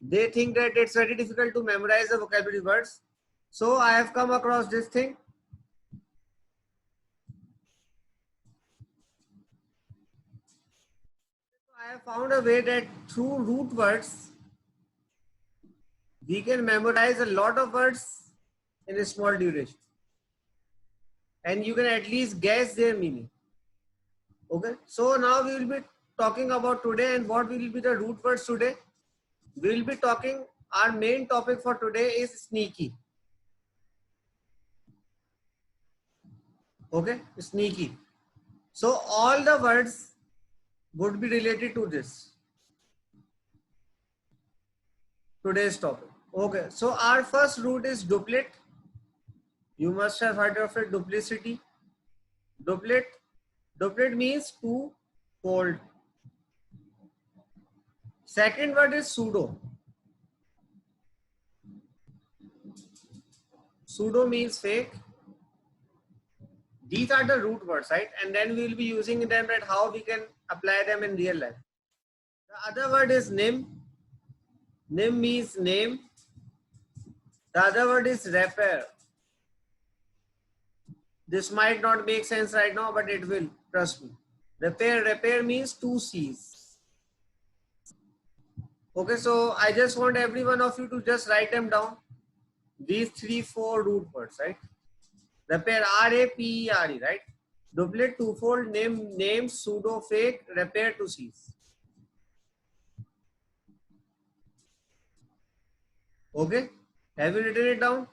they think that it's very difficult to memorize the vocabulary words. So I have come across this thing. I have found a way that through root words, we can memorize a lot of words in a small duration. And you can at least guess their meaning. Okay. So now we will be talking about today, and what will be the root words today. We will be talking, our main topic for today is sneaky. Okay. Sneaky. So all the words would be related to this. Today's topic. Okay. So our first root is duplet. You must have heard of it, duplicity. Duplet. Duplet means two-fold. Second word is pseudo. Pseudo means fake. These are the root words, right? And then we will be using them at how we can apply them in real life. The other word is nim. Nim means name. The other word is repair. This might not make sense right now, but it will. Trust me. Repair. Repair means two C's. Okay, so I just want every one of you to just write them down. These 3-4 root words, right? Repair, R-A-P-E-R-E, right? Duplet, twofold, name, pseudo, fake, repair, two C's. Okay, have you written it down?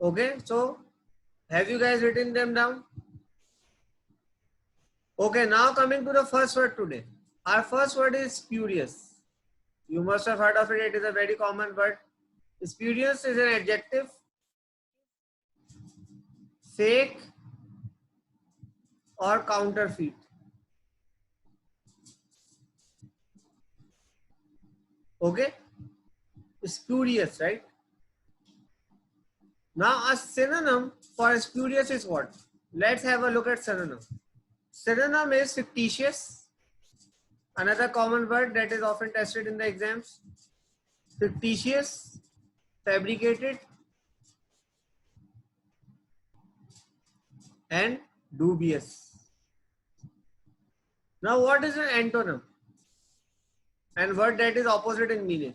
Okay, so have you guys written them down? Okay, now coming to the first word today. Our first word is spurious. You must have heard of it. It is a very common word. Spurious is an adjective. Fake or counterfeit. Okay, spurious, right? Now a synonym for spurious is what? Let's have a look at synonym. Synonym is fictitious. Another common word that is often tested in the exams. Fictitious, fabricated, and dubious. Now what is an antonym? And word that is opposite in meaning.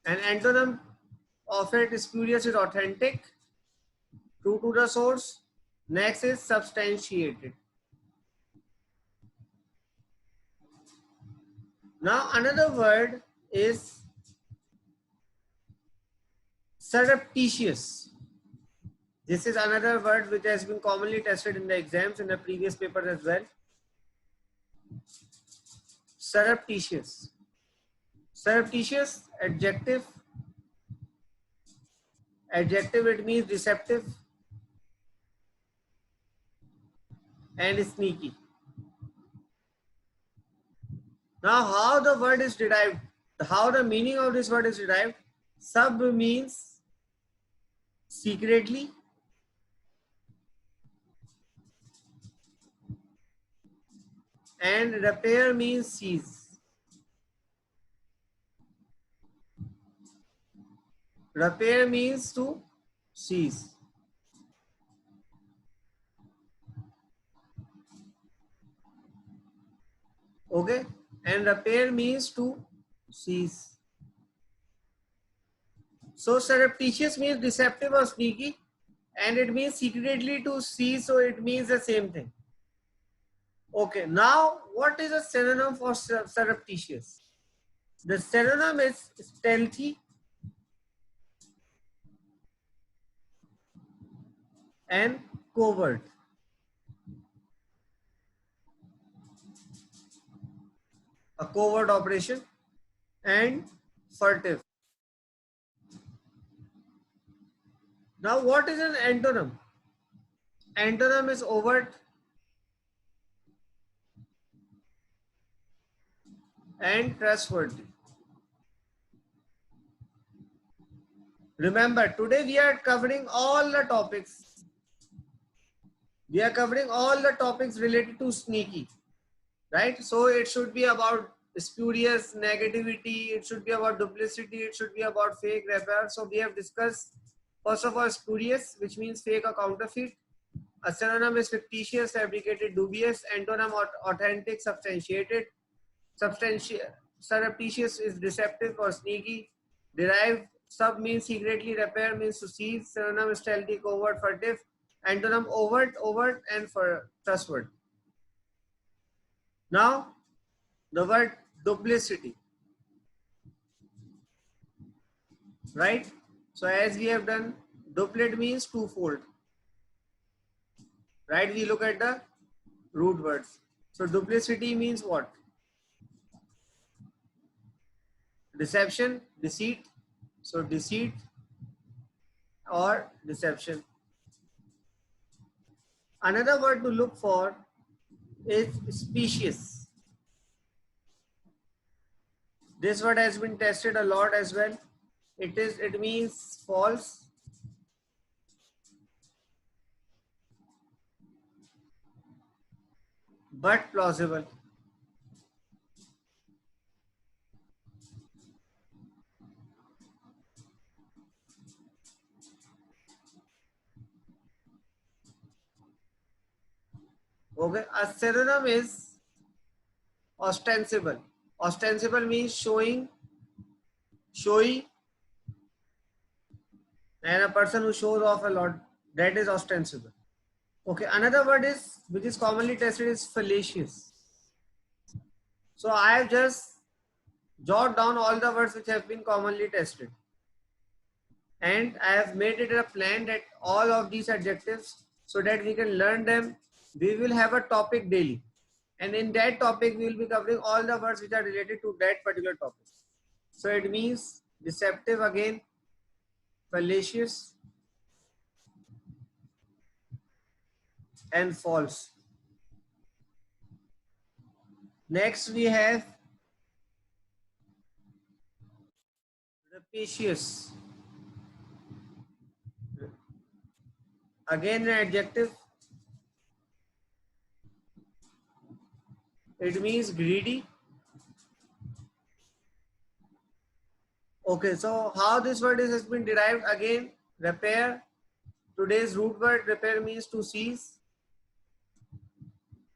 An antonym of it is spurious is authentic, true to the source. Next is substantiated. Now another word is surreptitious. This is another word which has been commonly tested in the exams in the previous papers as well. Surreptitious. Surreptitious, adjective. Adjective, it means deceptive and sneaky. Now how the word is derived, how the meaning of this word is derived. Sub means secretly. And repair means seize. Repair means to seize. Okay, and repair means to seize. So surreptitious means deceptive or sneaky, and it means secretly to seize, so it means the same thing. Okay, now what is a synonym for surreptitious? The synonym is stealthy and covert. A covert operation and furtive. Now what is an antonym? Antonym is overt and trustworthy. Remember, today we are covering all the topics We are covering all the topics related to sneaky, right? So it should be about spurious, negativity, it should be about duplicity, it should be about fake, repair. So we have discussed first of all spurious, which means fake or counterfeit. A synonym is fictitious, fabricated, dubious. Antonym authentic, substantiated. Surreptitious is deceptive or sneaky. Derived, sub means secretly, repair means to seize. Synonym is stealthy, covert, furtive. Antonym overt, and for trustworthy. Now, the word duplicity, right? So as we have done, duplicate means twofold, right? We look at the root words. So duplicity means what? Deception, deceit. So deceit or deception. Another word to look for is specious. This word has been tested a lot as well. It means false, but plausible. Okay, a synonym is ostensible. Ostensible means showing, showy, and a person who shows off a lot, that is ostensible. Okay, another word is which is commonly tested is fallacious. So I have just jot down all the words which have been commonly tested, and I have made it a plan that all of these adjectives, so that we can learn them. We will have a topic daily, and in that topic we will be covering all the words which are related to that particular topic. So it means deceptive again, fallacious, and false. Next we have rapacious. Again an adjective. It means greedy. Okay, so how this word has been derived? Again, repair. Today's root word repair means to seize.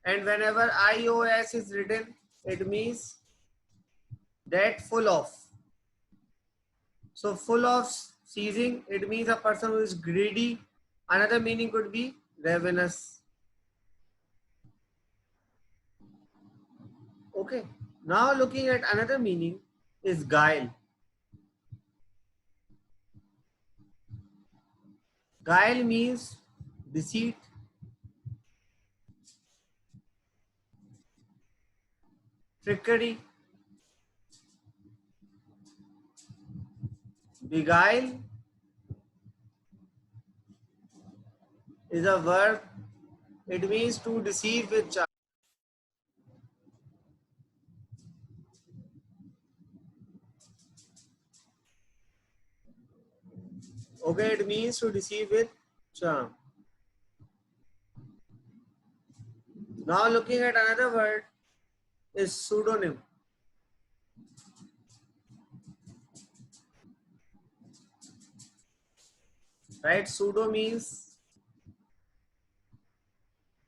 And whenever IOS is written, it means that full of. So full of seizing, it means a person who is greedy. Another meaning could be ravenous. Okay. Now looking at another meaning is guile. Guile means deceit, trickery, beguile is a verb. It means to deceive with charm. Okay, it means to deceive with charm. Now looking at another word is pseudonym. Right? Pseudo means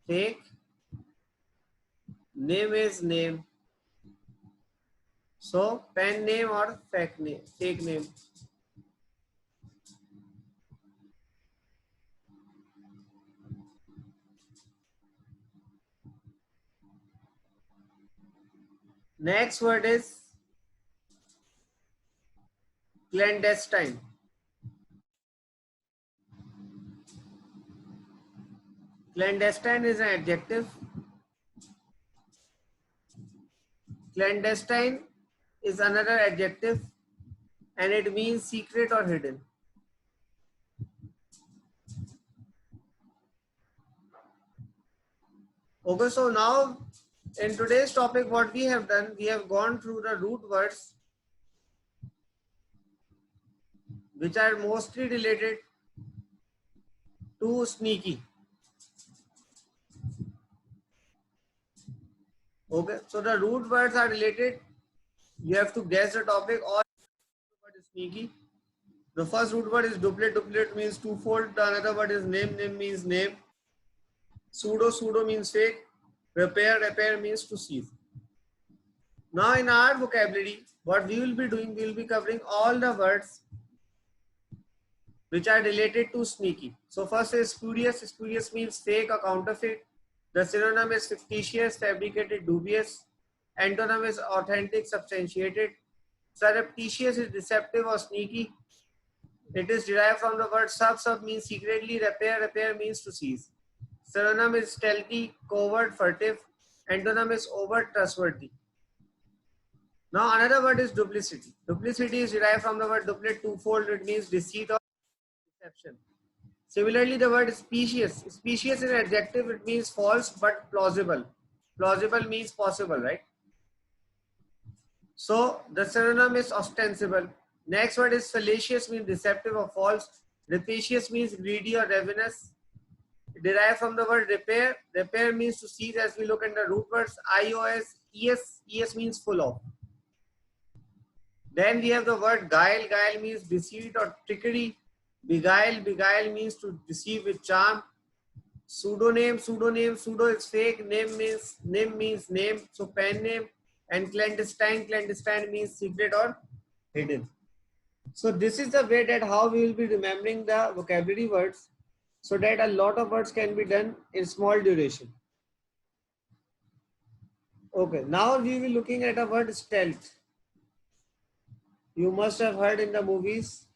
fake. Name is name. So pen name or fake name. Fake name. Next word is clandestine. Clandestine is an adjective. Clandestine is another adjective, and it means secret or hidden. Okay, so now in today's topic, what we have done, we have gone through the root words which are mostly related to sneaky. Okay, so the root words are related. You have to guess the topic. Or word is sneaky. The first root word is duplicate. Duplicate means twofold. The another word is name. Name means name. Pseudo. Pseudo means fake. Repair. Repair means to seize. Now in our vocabulary, what we will be doing, we will be covering all the words which are related to sneaky. So first is spurious. Spurious means fake or counterfeit. The synonym is fictitious, fabricated, dubious. Antonym is authentic, substantiated. Surreptitious is deceptive or sneaky. It is derived from the word sub. Sub means secretly. Repair. Repair means to seize. Synonym is stealthy, covert, furtive. Antonym is overt, trustworthy. Now another word is duplicity. Duplicity is derived from the word duplicate, twofold. It means deceit or deception. Similarly, the word specious. Specious is an adjective. It means false but plausible. Plausible means possible, right? So the synonym is ostensible. Next word is fallacious, means deceptive or false. Rapacious means greedy or ravenous. Derived from the word repair. Repair means to seize, as we look at the root words. IOS, ES. ES means full of. Then we have the word guile. Guile means deceit or trickery. Beguile. Beguile means to deceive with charm. Pseudonym. Pseudonym. Pseudo is fake. Name means name. So pen name. And clandestine. Clandestine means secret or hidden. So this is the way that how we will be remembering the vocabulary words, so that a lot of words can be done in small duration. Okay, now we will be looking at a word stealth. You must have heard in the movies.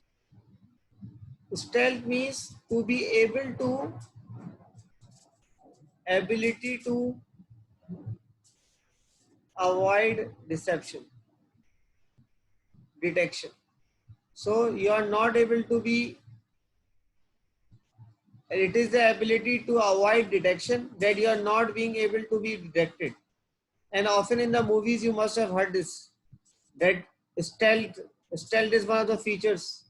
Stealth means to be ability to avoid detection. So you are not able to be, it is the ability to avoid detection, that you are not being able to be detected. And often in the movies you must have heard this, that stealth is one of the features.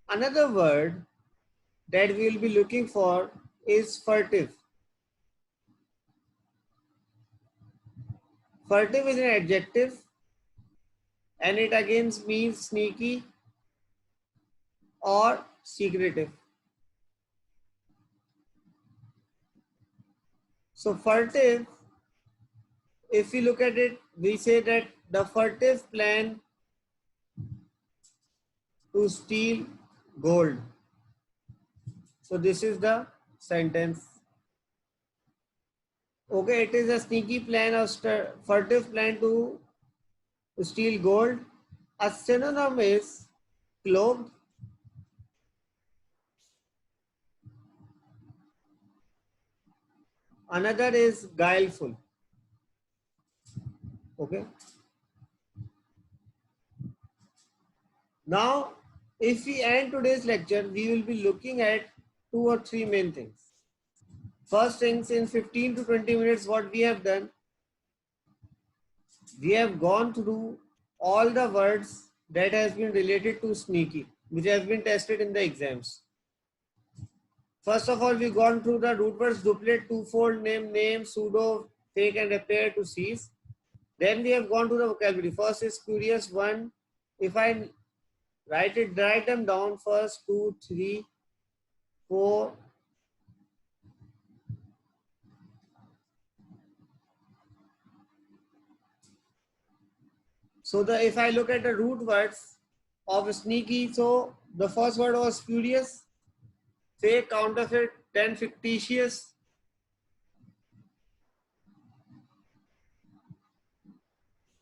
Another word that we will be looking for is furtive. Furtive is an adjective, and it again means sneaky or secretive. So furtive, if we look at it, we say that the furtive plan to steal gold. So this is the sentence. Okay, it is a sneaky plan or furtive plan to steal gold. A synonym is cloaked. Another is guileful. Okay. Now, if we end today's lecture, we will be looking at 2 or 3 main things. First things, in 15 to 20 minutes, what we have done, we have gone through all the words that has been related to sneaky, which has been tested in the exams. First of all, we've gone through the root words duplicate, twofold, name, pseudo, fake and repair, to seize. Then we have gone to the vocabulary. First is curious, one. If I write them down, first, 2, 3, 4. So if I look at the root words of sneaky, so the first word was spurious, fake, counterfeit, then fictitious.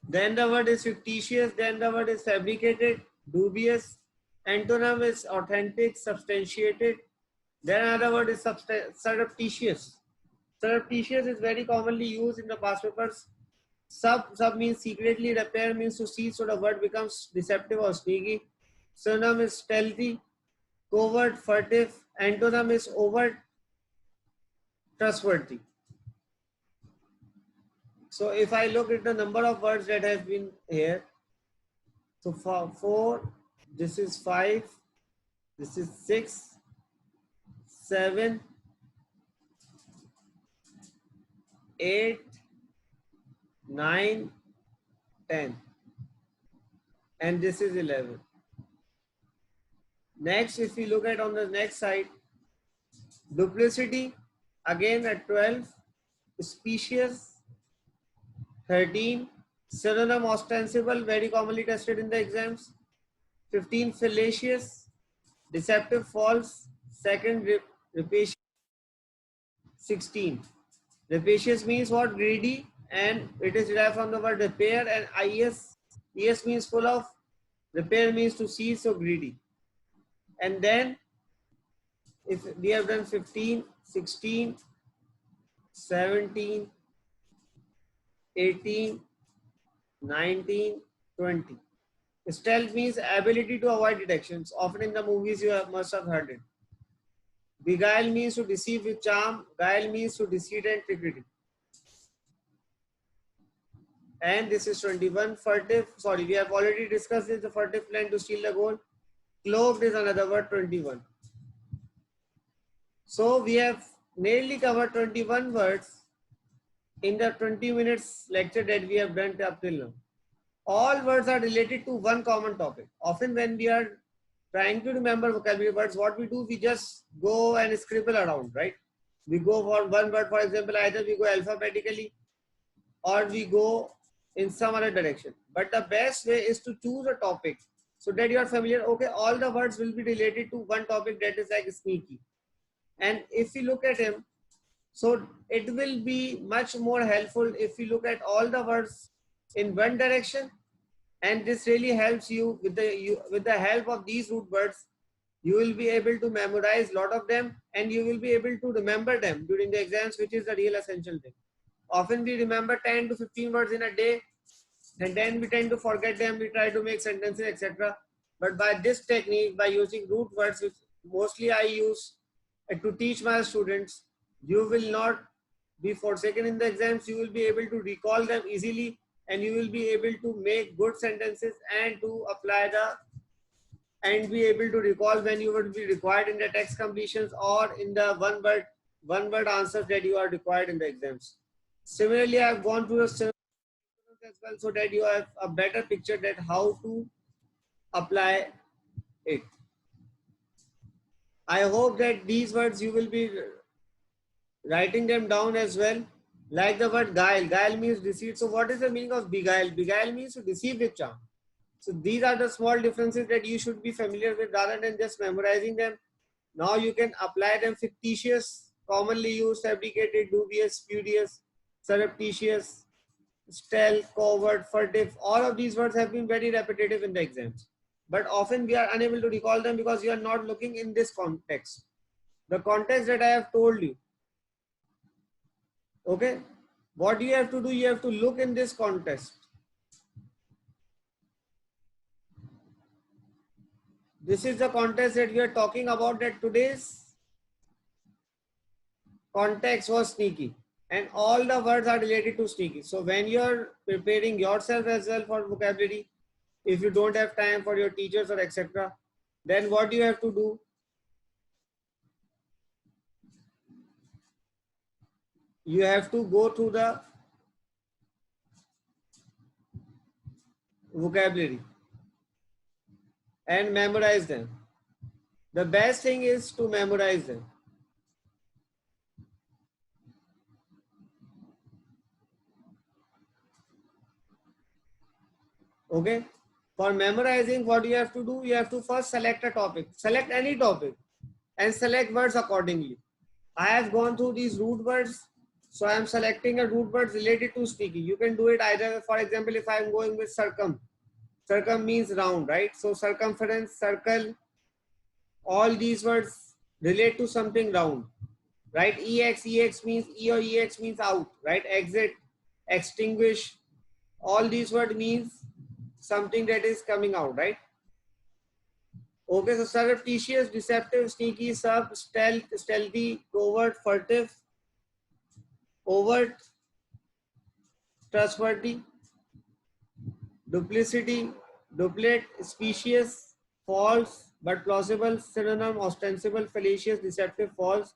Then the word is fictitious, then the word is fabricated, dubious. Antonym is authentic, substantiated. Then another word is surreptitious. Surreptitious is very commonly used in the past papers. Sub means secretly, repair means to seize, so the word becomes deceptive or sneaky. Synonym is stealthy, covert, furtive. Antonym is overt, trustworthy. So if I look at the number of words that has been here, so for 4, this is 5, this is 6, 7, 8, 9, 10, and this is 11. Next, if we look at on the next side, duplicity, again at 12, specious, 13, synonym ostensible, very commonly tested in the exams, 15, fallacious, deceptive, false, second, rapacious, 16. Rapacious means what? Greedy, and it is derived from the word repair, and es means full of, repair means to seize, so greedy. And then if we have done 15, 16, 17, 18, 19, 20. Stealth means ability to avoid detections. Often in the movies you must have heard it. Beguile means to deceive with charm. Guile means to deceit and trickery. And this is 21. Furtive, sorry, we have already discussed this. The furtive plan to steal the gold. Cloaked is another word, 21. So we have nearly covered 21 words in the 20 minutes lecture that we have done up till now. All words are related to one common topic. Often when we are trying to remember vocabulary words, what we do, we just go and scribble around, right? We go for one word, for example, either we go alphabetically or we go in some other direction. But the best way is to choose a topic so that you are familiar. Okay, all the words will be related to one topic, that is like sneaky. And if you look at him, so it will be much more helpful if you look at all the words in one direction, and this really helps you with the help of these root words. You will be able to memorize a lot of them, and you will be able to remember them during the exams, which is the real essential thing. Often we remember 10 to 15 words in a day, and then we tend to forget them. We try to make sentences, etc. But by this technique, by using root words, which mostly I use to teach my students, you will not be forsaken in the exams. You will be able to recall them easily, and you will be able to make good sentences and to apply and be able to recall when you would be required in the text completions or in the one word answers that you are required in the exams. Similarly, I have gone through the as well, so that you have a better picture that how to apply it. I hope that these words you will be writing them down as well. Like the word guile. Guile means deceit. So what is the meaning of beguile? Beguile means to deceive with charm. So these are the small differences that you should be familiar with rather than just memorizing them. Now you can apply them. Fictitious, commonly used, fabricated, dubious, spurious, surreptitious, stealth, covert, furtive. All of these words have been very repetitive in the exams. But often we are unable to recall them because you are not looking in this context. The context that I have told you. Okay. What do you have to do? You have to look in this context. This is the context that we are talking about, that today's context was sneaky. And all the words are related to sneaky. So when you're preparing yourself as well for vocabulary, if you don't have time for your teachers or etc., then what do you have to do? You have to go through the vocabulary and memorize them. The best thing is to memorize them. Okay. For memorizing, what you have to do? You have to first select a topic. Select any topic and select words accordingly. I have gone through these root words. So I am selecting a root word related to speaking. You can do it either, for example, if I am going with circum. Circum means round, right? So circumference, circle, all these words relate to something round, right? Ex means E or ex means out, right? Exit, extinguish, all these words means something that is coming out, right? Okay, so surreptitious, deceptive, sneaky, sub, stealth, stealthy, covert, furtive, overt, trustworthy, duplicity, duplicate, specious, false but plausible, synonym, ostensible, fallacious, deceptive, false,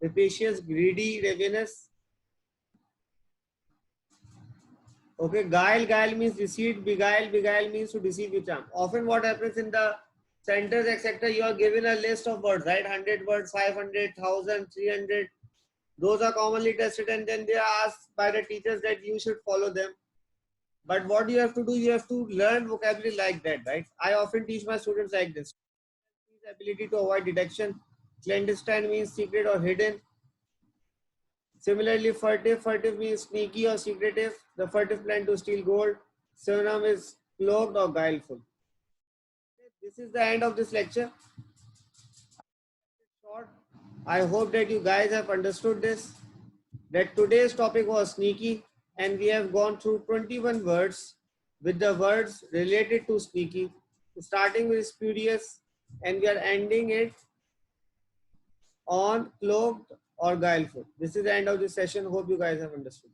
rapacious, greedy, ravenous, Okay, guile means deceit, beguile means to deceive with charm. Often what happens in the centers, etc., you are given a list of words, right? 100 words, 500, 1000, 300. Those are commonly tested and then they are asked by the teachers that you should follow them. But what you have to do, you have to learn vocabulary like that, right? I often teach my students like this. Ability to avoid detection. Clandestine means secret or hidden. Similarly, furtive means sneaky or secretive. The furtive plan to steal gold. Synonym is cloaked or guileful. This is the end of this lecture. Short. I hope that you guys have understood this. That today's topic was sneaky, and we have gone through 21 words with the words related to sneaky, starting with spurious, and we are ending it on cloaked or guileful. This is the end of this session. Hope you guys have understood.